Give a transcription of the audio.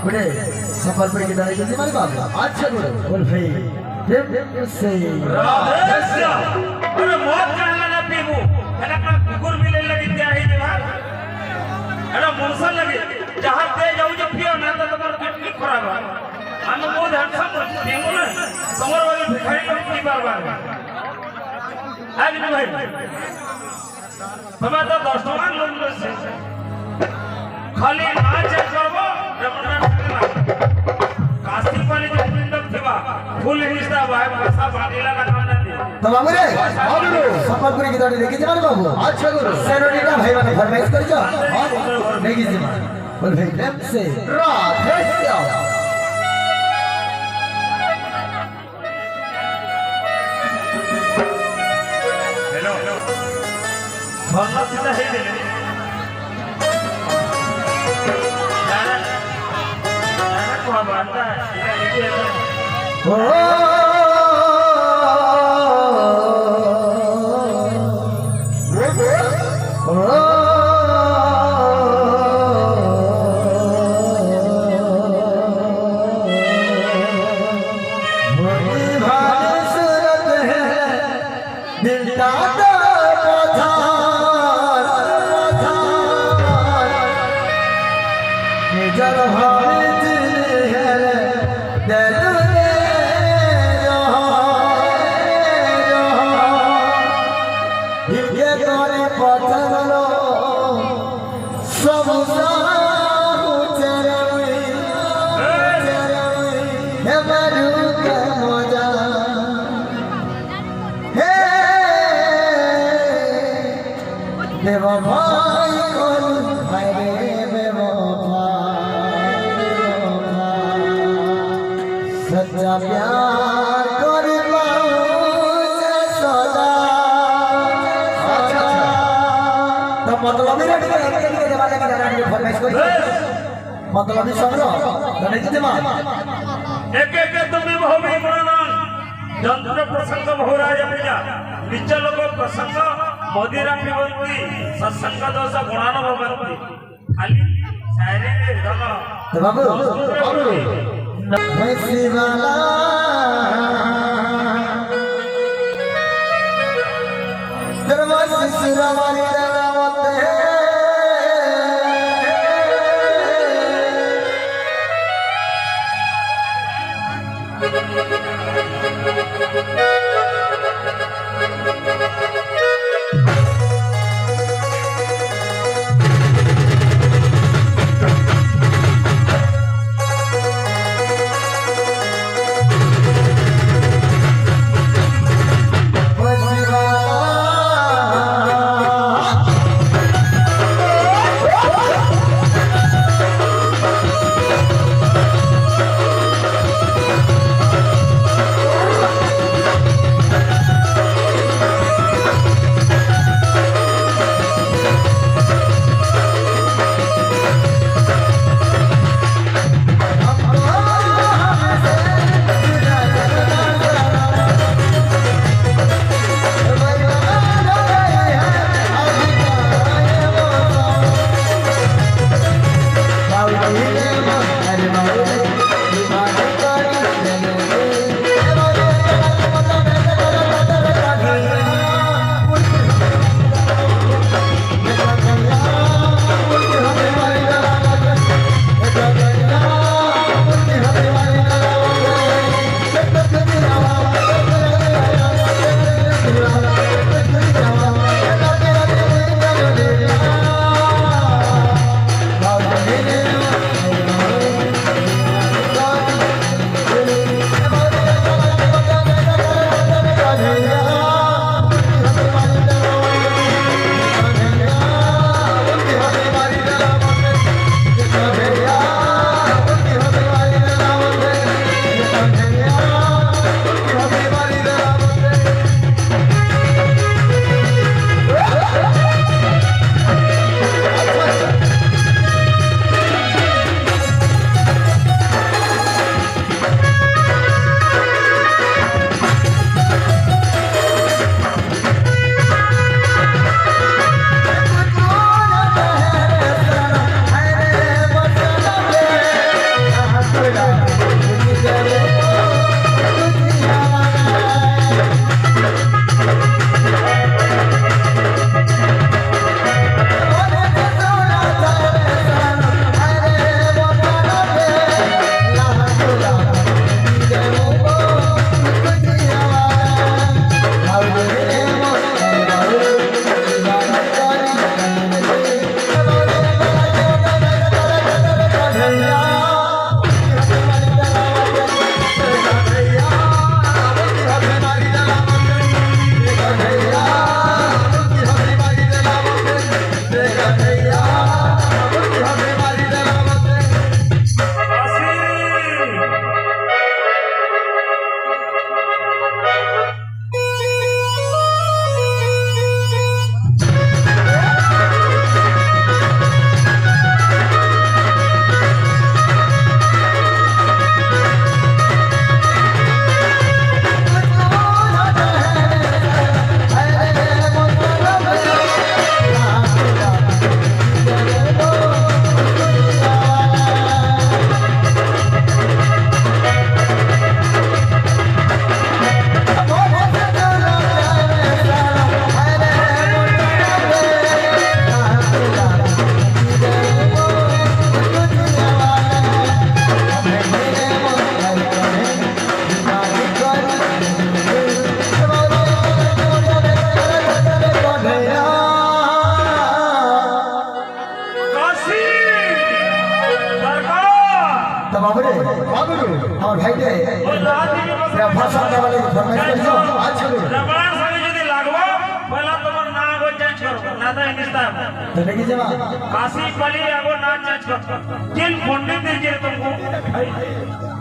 बोले सफल पर की दाई किसी मारे बाप अच्छा बोलो बोल भाई प्रेम से राधे श्याम अरे मौत कहला ना पीबू एना का कुकुर भी ले लगी दिया है जवान एना मुरसा लगे जहां दे जाऊ जो पियो ना तो तोर किडनी खराब है हम बहुत हैंडसम पीबू ना कमर वाली भिखारी लोग की बार आज नहीं भाई हमें तो 10 टका लोग से खाली नाच करबो कास्ती पानी जो पिंडक थिबा फुल हिस्सा भाई भाषा बांधीला का काम ना दे तो बाबू रे सफलपुरी की दाढ़ी लेके जा बाबू अच्छा गुरु सेनोरिटा भाई माने फरमाइश कर जा हां लेके जा बोल भाई प्रेम से राधे श्याम हेलो भला सीधा है दे जाना को बांधता है सच्चा प्यार कर तो मतलब ही रेडी के जमाने में गाना की फरमाइश कोई मतलब ही समझो गाने की जमा एक एक तुम्हें बहु गुणना जंत्र प्रसंग बहु राजा पूजा नित्य लोग प्रसंग मोदीरा पिबंती सत्संग दोष गुणान भवंती खाली शायरी धन तो बाबू वैसी वाला दरवाज़े सुरावारी लगावते আমার ভাইকে ভাষা দেওয়ালে ফরমাইশ করেছো আচ্ছা রবড়া সঙ্গে যদি লাগবো পয়লা তোমার না আগো চেঞ্জ করো না তো হিন্দুস্তান তো দেখি যাবা কাশি পালি আগো না চেঞ্জ করো তিন পণ্ডিত দিয়ে तुमको